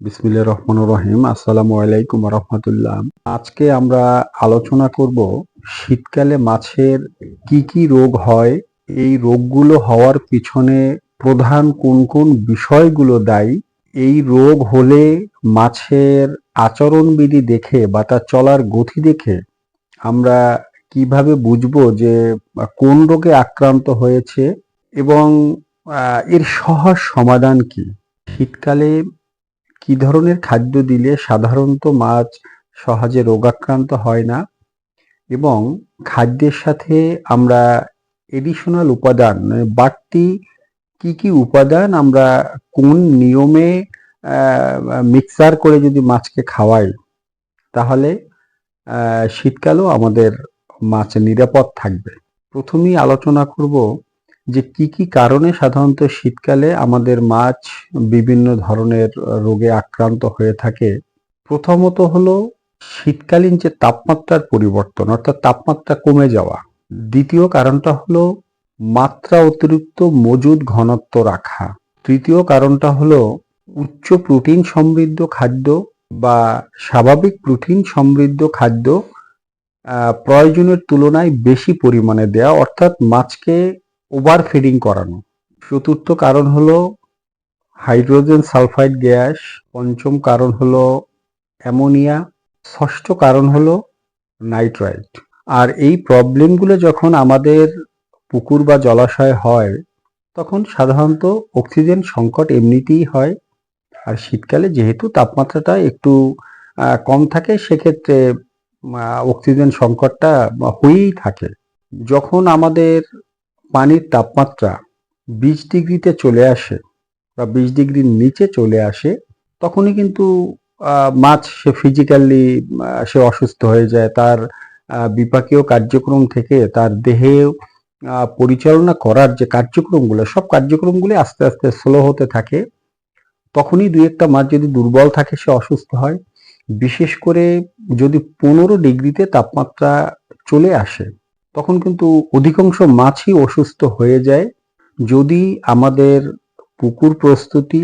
বিসমিল্লাহির রহমানির রহিম। আসসালামু আলাইকুম ওয়া রাহমাতুল্লাহ। আজকে আমরা আলোচনা করব শীতকালে মাছের কি কি রোগ হয়, এই রোগগুলো হওয়ার পিছনে প্রধান কোন কোন বিষয়গুলো দায়ী, এই রোগ হলে মাছের আচরণবিধি দেখে বা তার চলার গতি দেখে আমরা কিভাবে বুঝবো যে কোন রোগে আক্রান্ত হয়েছে এবং এর সহজ সমাধান কি। শীতকালে কি ধরনের খাদ্য দিলে সাধারণত মাছ সহজে রোগাক্রান্ত হয় না এবং খাদ্যের সাথে আমরা এডিশনাল উপাদান মানে বাড়তি কি কি উপাদান আমরা কোন নিয়মে মিক্সার করে যদি মাছকে খাওয়াই তাহলে শীতকালেও আমাদের মাছ নিরাপদ থাকবে। প্রথমেই আলোচনা করব যে কি কি কারণে সাধারণত শীতকালে আমাদের মাছ বিভিন্ন ধরনের রোগে আক্রান্ত হয়ে থাকে। প্রথমত হলো শীতকালীন যে তাপমাত্রার পরিবর্তন অর্থাৎ তাপমাত্রা কমে যাওয়া। দ্বিতীয় কারণটা হলো মাত্রা অতিরিক্ত মজুদ ঘনত্ব রাখা। তৃতীয় কারণটা হলো উচ্চ প্রোটিন সমৃদ্ধ খাদ্য বা স্বাভাবিক প্রোটিন সমৃদ্ধ খাদ্য প্রয়োজনের তুলনায় বেশি পরিমাণে দেয়া অর্থাৎ মাছকে ওভার ফিডিং করানো। চতুর্থ কারণ হলো হাইড্রোজেন সালফাইড গ্যাস। পঞ্চম কারণ হলো অ্যামোনিয়া। ষষ্ঠ কারণ হলো নাইট্রাইট। আর এই প্রবলেমগুলো যখন আমাদের পুকুর বা জলাশয়ে হয় তখন সাধারণত অক্সিজেন সংকট এমনিতেই হয়। আর শীতকালে যেহেতু তাপমাত্রাটা একটু কম থাকে সেক্ষেত্রে অক্সিজেন সংকটটা হয়েই থাকে। যখন আমাদের পানির তাপমাত্রা 20 ডিগ্রিতে চলে আসে বা 20 ডিগ্রির নিচে চলে আসে তখনই কিন্তু মাছ সে ফিজিক্যালি সে অসুস্থ হয়ে যায়। তার বিপাকীয় কার্যক্রম থেকে তার দেহে পরিচালনা করার যে কার্যক্রমগুলো সব কার্যক্রমগুলি আস্তে আস্তে স্লো হতে থাকে। তখনই দুই একটা মাছ যদি দুর্বল থাকে সে অসুস্থ হয়। বিশেষ করে যদি 15 ডিগ্রিতে তাপমাত্রা চলে আসে তখন কিন্তু অধিকাংশ মাছই অসুস্থ হয়ে যায় যদি আমাদের পুকুর প্রস্তুতি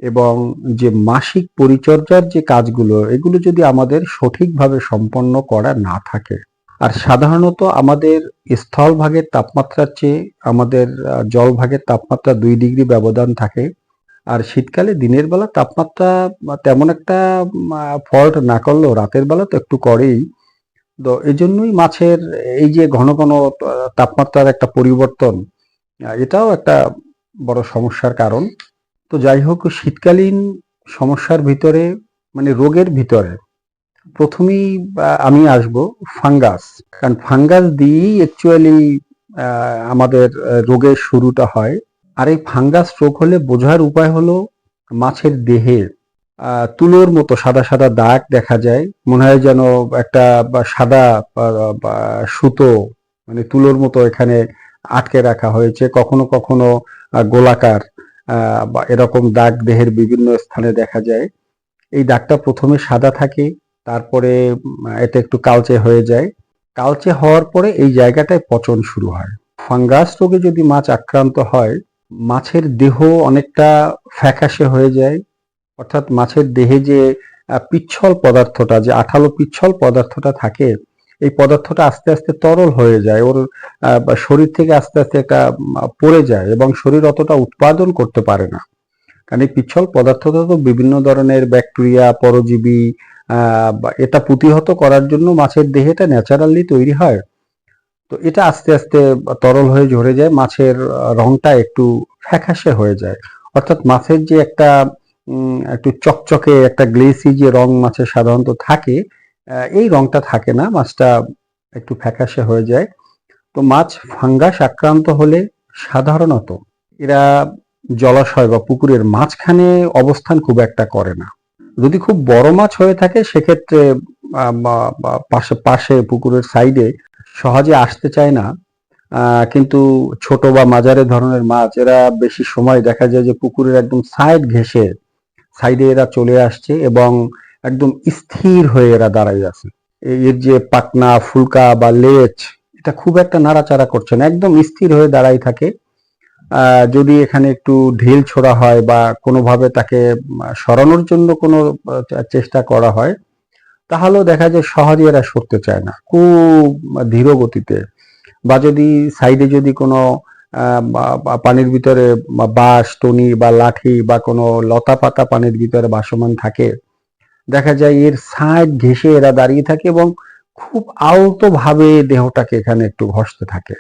এবং যে মাসিক পরিচর্যার যে কাজগুলো এগুলো যদি আমাদের সঠিকভাবে সম্পন্ন করা না থাকে। আর সাধারণত আমাদের স্থলভাগের তাপমাত্রার চেয়ে আমাদের জলভাগের তাপমাত্রা 2 ডিগ্রি ব্যবধান থাকে। আর শীতকালে দিনের বেলা তাপমাত্রা তেমন একটা ফল্ট না করলেও রাতের বেলা তো একটু করেই। তো এই জন্যই মাছের এই যে ঘন ঘন তাপমাত্রার একটা পরিবর্তন এটাও একটা বড় সমস্যার কারণ। তো যাই হোক শীতকালীন সমস্যার ভিতরে মানে রোগের ভিতরে প্রথমেই আমি আসব ফাঙ্গাস। কারণ ফাঙ্গাস দিয়েই অ্যাকচুয়ালি আমাদের রোগের শুরুটা হয়। আর এই ফাঙ্গাস রোগ হলে বোঝার উপায় হলো মাছের দেহে তুলোর মতো সাদা সাদা দাগ দেখা যায়। মনে হয় যেন একটা সাদা সুতো মানে তুলোর মতো এখানে আটকে রাখা হয়েছে। কখনো কখনো গোলাকার বা এরকম দাগ দেহের বিভিন্ন স্থানে দেখা যায়। এই দাগটা প্রথমে সাদা থাকে, তারপরে এটা একটু কালচে হয়ে যায়। কালচে হওয়ার পরে এই জায়গাটায় পচন শুরু হয়। ফাঙ্গাস রোগে যদি মাছ আক্রান্ত হয় মাছের দেহ অনেকটা ফ্যাকাশে হয়ে যায়, অর্থাৎ মাছের দেহে যে পিচ্ছল পদার্থটা যে আঠালো পিচ্ছল পদার্থটা থাকে এই পদার্থটা আস্তে আস্তে তরল হয়ে যায়, ওর শরীর থেকে আস্তে আস্তে একটা পড়ে যায় এবং শরীর অতটা উৎপাদন করতে পারে না। কারণ এই পিচ্ছল পদার্থটা তো বিভিন্ন ধরনের ব্যাকটেরিয়া পরজীবী এটা প্রতিহত করার জন্য মাছের দেহেটা ন্যাচারালি তৈরি হয়। তো এটা আস্তে আস্তে তরল হয়ে ঝরে যায়, মাছের রংটা একটু ফ্যাকাশে হয়ে যায়। অর্থাৎ মাছের যে একটা একটু চকচকে একটা গ্লেসি যে রং মাছের সাধারণত থাকে এই রংটা থাকে না, মাছটা একটু ফ্যাকাশে হয়ে যায়। তো মাছ ফাঙ্গাস আক্রান্ত হলে সাধারণত এরা জলাশয় বা পুকুরের মাঝখানে অবস্থান খুব একটা করে না। যদি খুব বড় মাছ হয়ে থাকে সেক্ষেত্রে পাশে পাশে পুকুরের সাইডে সহজে আসতে চায় না। কিন্তু ছোট বা মাঝারি ধরনের মাছ এরা বেশি সময় দেখা যায় যে পুকুরের একদম সাইড ঘেঁষে সাইডে এরা চলে আসছে এবং একদম স্থির হয়ে এরা দাঁড়ায় আছে। এর যে পাখনা ফুলকা বা লেজ এটা খুব একটা নাড়াচাড়া করছে না, একদম স্থির হয়ে দাঁড়াই থাকে। যদি এখানে একটু ঢিল ছোড়া হয় বা কোনোভাবে তাকে সরানোর জন্য কোনো চেষ্টা করা হয়, তাহলেও দেখা যায় সহজে এরা সরতে চায় না, খুব ধীর গতিতে। বা যদি সাইডে যদি কোনো পানির ভিতরে বাঁশ, টনি বা লাঠি বা কোনো লতা পাতা পানির ভিতরে ভাসমান থাকে, দেখা যায় এর সাইড ঘেঁষে এরা দাঁড়িয়ে থাকে এবং খুব আলতো ভাবে দেহটাকে এখানে একটু ঘষতে থাকে।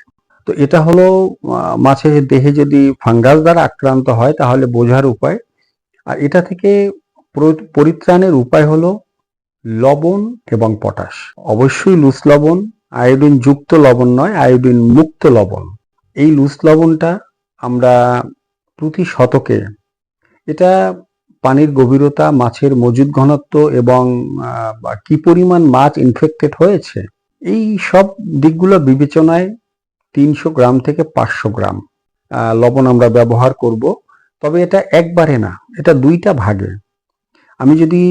তো এটা হলো মাছের দেহে যদি ফাঙ্গাস দ্বারা আক্রান্ত হয় তাহলে বোঝার উপায়। আর এটা থেকে পরিত্রাণের উপায় হলো লবণ এবং পটাশ। অবশ্যই লুস লবণ, আয়োডিন যুক্ত লবণ নয়, আয়োডিন মুক্ত লবণ। এই লুস লবণটা আমরা প্রতি শতকে, এটা পানির গভীরতা, মাছের মজুদ ঘনত্ব এবং কি পরিমাণ মাছ ইনফেক্টেড হয়েছে, এই সব দিকগুলো বিবেচনায় 300 গ্রাম থেকে 500 গ্রাম লবণ আমরা ব্যবহার করব। তবে এটা একবারে না, এটা দুইটা ভাগে। আমি যদি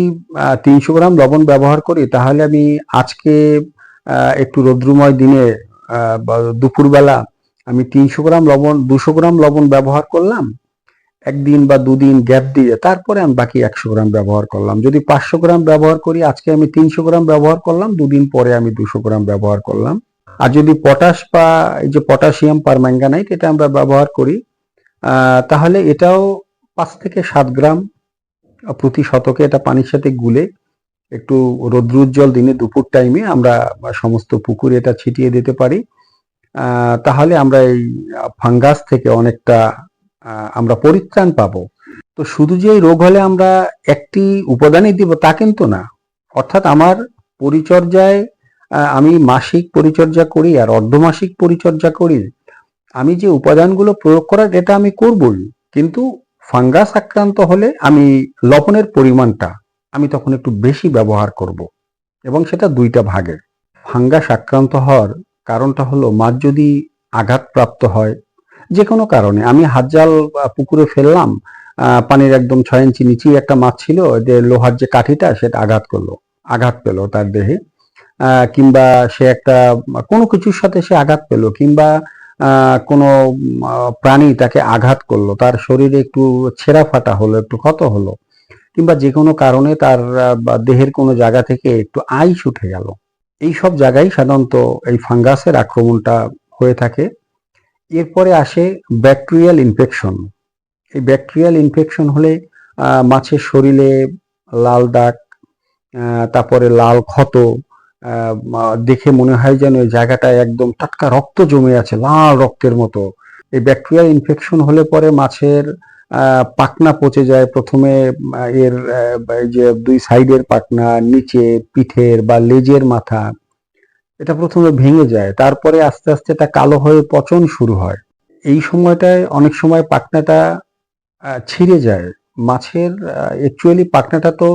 300 গ্রাম লবণ ব্যবহার করি তাহলে আমি আজকে একটু রৌদ্রময় দিনে দুপুরবেলা আমি 300 গ্রাম লবণ 200 গ্রাম লবণ ব্যবহার করলাম, একদিন বা দুদিন গ্যাপ দিয়ে তারপরে আমি বাকি 100 গ্রাম ব্যবহার করলাম। যদি 500 গ্রাম ব্যবহার করি, আজকে আমি 300 গ্রাম ব্যবহার করলাম, দুদিন পরে আমি 200 গ্রাম ব্যবহার করলাম। আর যদি পটাশ বা এই যে পটাশিয়াম পারম্যাঙ্গানেট এটা আমরা ব্যবহার করি, তাহলে এটাও 5 থেকে 7 গ্রাম প্রতি শতকে এটা পানির সাথে গুলে একটু রৌদ্রোজ্জ্বল দিনে দুপুর টাইমে আমরা সমস্ত পুকুরে এটা ছিটিয়ে দিতে পারি। তাহলে আমরা এই ফাঙ্গাস থেকে অনেকটা আমরা পরিত্রাণ পাবো। তো শুধু যে এই রোগ হলে আমরা একটি উপাদানই দিব তা কিন্তু না। অর্থাৎ আমার পরিচর্যায় আমি মাসিক পরিচর্যা করি আর অর্ধমাসিক পরিচর্যা করি, আমি যে উপাদানগুলো প্রয়োগ করার এটা আমি করবই, কিন্তু ফাঙ্গাস আক্রান্ত হলে আমি লবণের পরিমাণটা আমি তখন একটু বেশি ব্যবহার করব এবং সেটা দুইটা ভাগে। ফাঙ্গাস আক্রান্ত হওয়ার কারণটা হলো মাছ যদি আঘাতপ্রাপ্ত হয় যে কোনো কারণে, আমি হাত জাল পুকুরে ফেললাম, পানির একদম 6 ইঞ্চি নিচেই একটা মাছ ছিল, যে লোহার যে কাঠিটা সেটা আঘাত পেলো তার দেহে, কিংবা সে একটা কোনো কিছুর সাথে সে আঘাত পেলো, কিংবা কোনো প্রাণী তাকে আঘাত করলো, তার শরীরে একটু ছেঁড়া ফাটা হলো, একটু ক্ষত হলো, কিংবা যে কোনো কারণে তার দেহের কোনো জায়গা থেকে একটু আইস উঠে গেল, এই সব জায়গায় সাধারণত এই ফাঙ্গাসের আক্রমণটা হয়ে থাকে। এরপরে আসে ব্যাকটেরিয়াল ইনফেকশন। এই ব্যাকটেরিয়াল ইনফেকশন হলে মাছের শরীরে লাল দাগ, তারপরে লাল ক্ষত, দেখে মনে হয় যেন এই জায়গাটায় একদম টাটকা রক্ত জমে আছে, লাল রক্তের মতো। এই ব্যাকটেরিয়াল ইনফেকশন হলে পরে মাছের পাখনা পচে যায়। প্রথমে এর যে দুই সাইডের পাখনা, নিচে পিঠের বা লেজের মাথা, এটা প্রথমে ভেঙে যায়, তারপরে আস্তে আস্তে এটা কালো হয়ে পচন শুরু হয়। এই সময়টায় অনেক সময় পাখনাটা ছিঁড়ে যায় মাছের। অ্যাকচুয়ালি পাখনাটা তো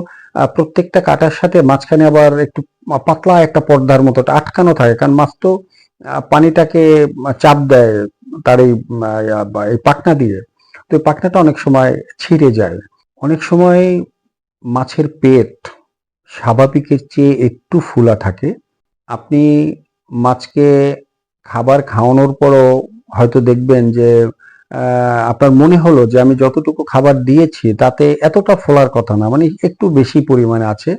প্রত্যেকটা কাটার সাথে মাঝখানে আবার একটু পাতলা একটা পর্দার মতো আটকানো থাকে, কারণ মাছ তো পানিটাকে চাপ দেয় তার এই পাখনা দিয়ে। তো এই পাখনাটা অনেক সময় ছিঁড়ে যায়। অনেক সময় মাছের পেট স্বাভাবিকের চেয়ে একটু ফুলা থাকে। আপনি মাছকে খাবার খাওয়ানোর পরও হয়তো দেখবেন যে আপনার মনে হলো যে আমি যতটুকু খাবার দিয়েছি তাতে এতটা ফোলার কথা না, মানে একটু বেশি পরিমাণে আছে,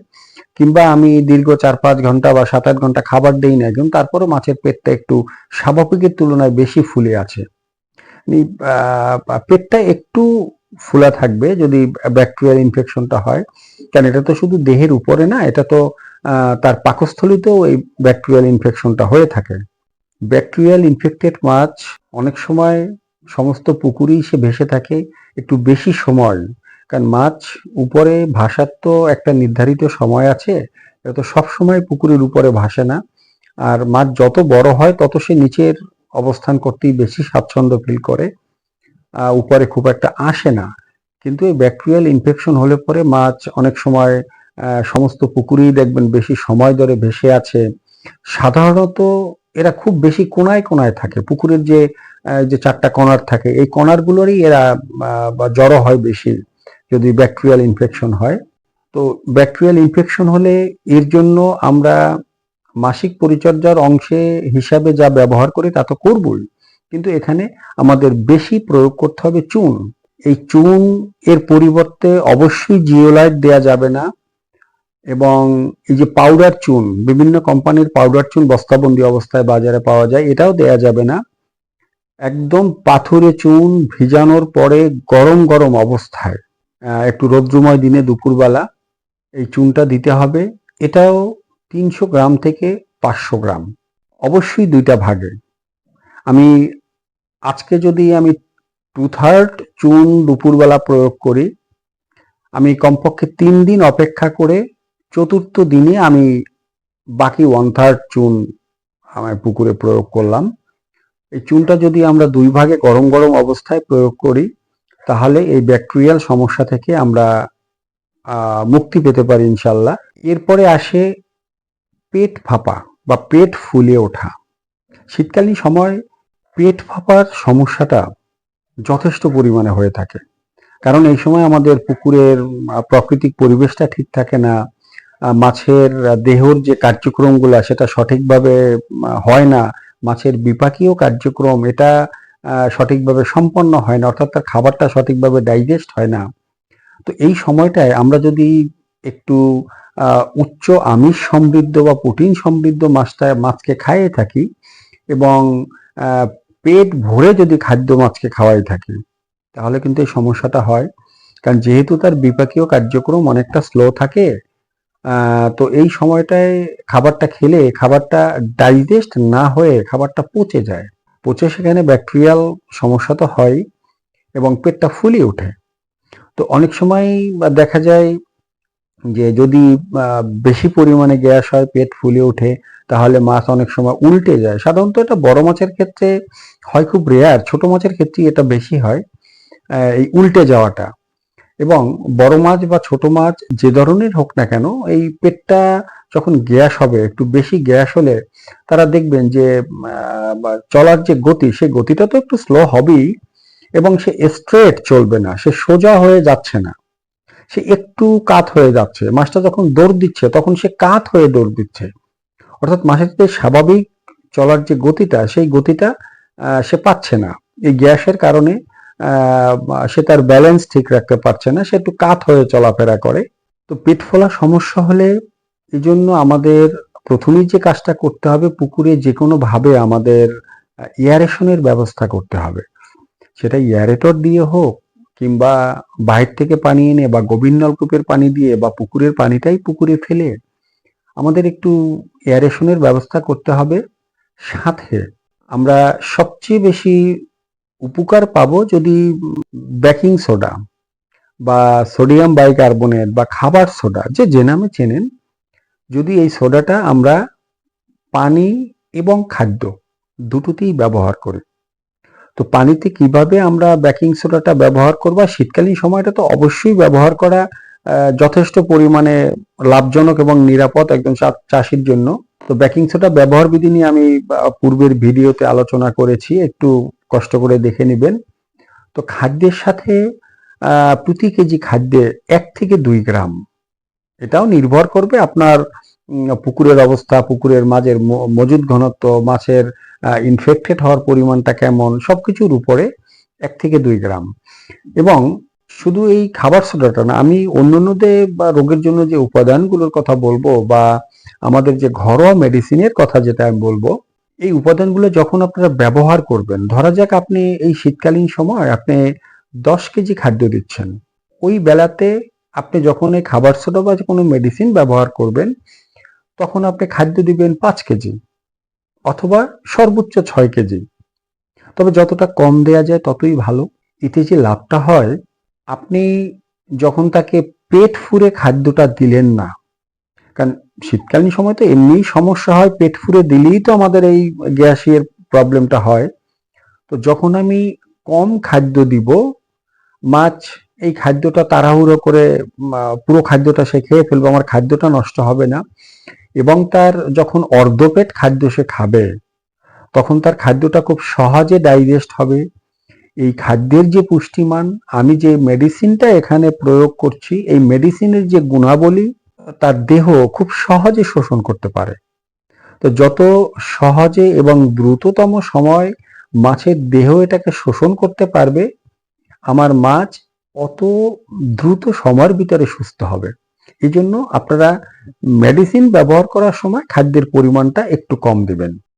কিংবা আমি দীর্ঘ 4-5 ঘন্টা বা 7-8 ঘন্টা খাবার দেই না, কিন্তু তারপরও মাছের পেটটা একটু স্বাভাবিকের তুলনায় বেশি ফুলে আছে। পেটটা একটু ফুলা থাকবে যদি ব্যাকটেরিয়াল ইনফেকশনটা হয়, কারণ এটা তো শুধু দেহের উপরে না, এটা তো তার পাকস্থলীতেও এই ব্যাকটেরিয়াল ইনফেকশনটা হয়ে থাকে। ব্যাকটেরিয়াল ইনফেক্টেড মাছ অনেক সময় সমস্ত পুকুরেই সে ভেসে থাকে একটু বেশি সময়, কারণ মাছ উপরে ভাসার তো একটা নির্ধারিত সময় আছে, এটা তো সব সময় পুকুরের উপরে ভাসে না। আর মাছ যত বড় হয় তত সে নিচের অবস্থান করতেই বেশি স্বাচ্ছন্দ্য ফিল করে, উপরে খুব একটা আসে না। কিন্তু এই ব্যাকটেরিয়াল ইনফেকশন হলে পরে মাছ অনেক সময় সমস্ত পুকুরেই দেখবেন বেশি সময় ধরে ভেসে আছে। সাধারণত এরা খুব বেশি কোনায় কোনায় থাকে, পুকুরের যে যে 4টা কর্নার থাকে এই কর্নারগুলোরই এরা জড়ো হয় বেশি যদি ব্যাকটেরিয়াল ইনফেকশন হয়। তো ব্যাকটেরিয়াল ইনফেকশন হলে এর জন্য আমরা মাসিক পরিচর্যার অংশে হিসাবে যা ব্যবহার করি তা তো করবই, কিন্তু এখানে আমাদের বেশি প্রয়োগ করতে হবে চুন। এই চুন এর পরিবর্তে অবশ্যই জিওলাইট দেয়া যাবে না, এবং এই যে পাউডার চুন, বিভিন্ন কোম্পানির পাউডার চুন বস্তাবন্দি অবস্থায় বাজারে পাওয়া যায়, এটাও দেয়া যাবে না। একদম পাথুরে চুন ভিজানোর পরে গরম গরম অবস্থায় একটু রৌদ্রময় দিনে দুপুরবেলা এই চুনটা দিতে হবে। এটাও 300 গ্রাম থেকে 500 গ্রাম, অবশ্যই 2টা ভাগে। আমি আজকে যদি আমি 2/3 চুন দুপুরবেলা প্রয়োগ করি, আমি কমপক্ষে 3 দিন অপেক্ষা করে 4র্থ দিনে আমি বাকি 1/3 চুন আমার পুকুরে প্রয়োগ করলাম। এই চুনটা যদি আমরা 2 ভাগে গরম গরম অবস্থায় প্রয়োগ করি, তাহলে এই ব্যাকটেরিয়াল সমস্যা থেকে আমরা মুক্তি পেতে পারি ইনশাল্লাহ। এরপরে আসে পেট ফাঁপা বা পেট ফুলে ওঠা। শীতকালীন সময় পেট ফাঁপার সমস্যাটা যথেষ্ট পরিমাণে হয়ে থাকে, কারণ এই সময় আমাদের পুকুরের প্রাকৃতিক পরিবেশটা ঠিক থাকে না, মাছের দেহর যে কার্যক্রমগুলো সেটা সঠিকভাবে হয় না, মাছের বিপাকীয় কার্যক্রম এটা সঠিকভাবে সম্পন্ন হয় না, অর্থাৎ তার খাবারটা সঠিকভাবে ডাইজেস্ট হয় না। তো এই সময়টায় আমরা যদি একটু উচ্চ আমিষ সমৃদ্ধ বা প্রোটিন সমৃদ্ধ মাছকে খাইয়ে থাকি, এবং পেট ভরে যদি খাদ্য মাছকে খাওয়াই থাকি, তাহলে কিন্তু এই সমস্যাটা হয়। কারণ যেহেতু তার বিপাকীয় কার্যক্রম অনেকটা স্লো থাকে, তো এই সময়টায় খাবারটা খেলে খাবারটা ডাইজেস্ট না হয়ে খাবারটা পচে যায়, পচে সেখানে ব্যাকটেরিয়াল সমস্যা তো হয় এবং পেটটা ফুলে ওঠে। তো অনেক সময় দেখা যায় যে যদি বেশি পরিমাণে গ্যাস হয়, পেট ফুলে ওঠে, তাহলে মাছ অনেক সময় উল্টে যায়। সাধারণত এটা বড় মাছের ক্ষেত্রে হয়, খুব রেয়ার, ছোট মাছের ক্ষেত্রে এটা বেশি হয় এই উল্টে যাওয়াটা। এবং বড় মাছ বা ছোট মাছ যে ধরনের হোক না কেন, এই পেটটা যখন গ্যাস হবে, একটু বেশি গ্যাস হলে তারা দেখবেন যে চলার যে গতি, সেই গতিটা তো একটু স্লো হবেই, এবং সে স্ট্রেট চলবে না, সে সোজা হয়ে যাচ্ছে না, সে একটু কাত হয়ে যাচ্ছে। মাছটা যখন দৌড় দিচ্ছে তখন সে কাত হয়ে দৌড় দিচ্ছে, অর্থাৎ মাছের যে স্বাভাবিক চলার যে গতিটা, সেই গতিটা সে পাচ্ছে না। এই গ্যাসের কারণে সে তার ব্যালেন্স ঠিক রাখতে পারছে না, সে একটু কাত হয়ে চলাফেরা করে। তো পেট ফোলা সমস্যা হলে এই জন্য আমাদের প্রথমেই যে কাজটা করতে হবে, পুকুরে যে কোনো ভাবে আমাদের এয়ারেশনের ব্যবস্থা করতে হবে। সেটা এয়ারেটর দিয়ে হোক, কিংবা বাইরে থেকে পানি এনে বা গভীর নলকূপের পানি দিয়ে, বা পুকুরের পানিটাই পুকুরে ফেলে আমাদের একটু এয়ারেশনের ব্যবস্থা করতে হবে। সাথে আমরা সবচেয়ে বেশি উপকার পাবো যদি বেকিং সোডা বা সোডিয়াম বাইকার্বনেট বা খাবার সোডা, যে নামে চেনেন, যদি এই সোডাটা আমরা পানি এবং খাদ্য দুটোতেই ব্যবহার করি। তো পানিতে কিভাবে আমরা বেকিং সোডাটা ব্যবহার করবো, শীতকালীন সময়টা তো অবশ্যই ব্যবহার করা যথেষ্ট পরিমাণে লাভজনক এবং নিরাপদ একদম চাষির জন্য। তো বেকিং সোডা ব্যবহার বিধি নিয়ে আমি পূর্বের ভিডিওতে আলোচনা করেছি, একটু কষ্ট করে দেখে নেবেন। তো খাদ্যের সাথে প্রতি কেজি খাদ্যে 1 থেকে 2 গ্রাম, এটাও নির্ভর করবে আপনার পুকুরের অবস্থা, পুকুরের মাছের মজুদ ঘনত্ব, মাছের ইনফেক্টেড হওয়ার পরিমাণটা কেমন, সবকিছুর উপরে 1 থেকে 2 গ্রাম। এবং শুধু এই খাবার সোডাটা না, আমি অন্যান্যদের বা রোগের জন্য যে উপাদানগুলোর কথা বলবো, বা আমাদের যে ঘরোয়া মেডিসিনের কথা যেটা আমি বলবো, এই উপাদানগুলো যখন আপনারা ব্যবহার করবেন, ধরা যাক আপনি এই শীতকালীন সময় আপনি 10 কেজি খাদ্য দিচ্ছেন, ওই বেলাতে আপনি যখন এই খাবার সোডা বা কোনো মেডিসিন ব্যবহার করবেন, তখন আপনি খাদ্য দিবেন 5 কেজি অথবা সর্বোচ্চ 6 কেজি। তবে যতটা কম দেয়া যায় ততই ভালো। এতে যে লাভটা হয়, আপনি যখন তাকে পেট ফুরে খাদ্যটা দিলেন না, কারণ শীতকালীন সময় তো এমনিই সমস্যা হয়, পেট ফুরে দিলেই তো আমাদের এই গ্যাসের প্রবলেমটা হয়। তো যখন আমি কম খাদ্য দিব, মাছ এই খাদ্যটা তাড়াহুড়ো করে পুরো খাদ্যটা সে খেয়ে ফেলবে, আমার খাদ্যটা নষ্ট হবে না, এবং তার যখন অর্ধপেট খাদ্য সে খাবে, তখন তার খাদ্যটা খুব সহজে ডাইজেস্ট হবে। এই খাদ্যের যে পুষ্টিমান, আমি যে মেডিসিনটা এখানে প্রয়োগ করছি, এই মেডিসিনের যে গুণাবলী তার দেহ খুব সহজে শোষণ করতে পারে। তো যত সহজে এবং দ্রুততম সময় মাছের দেহ এটাকে শোষণ করতে পারবে, আমার মাছ অত দ্রুত সময়ের ভিতরে সুস্থ হবে। এই জন্য আপনারা মেডিসিন ব্যবহার করার সময় খাদ্যের পরিমাণটা একটু কম দিবেন।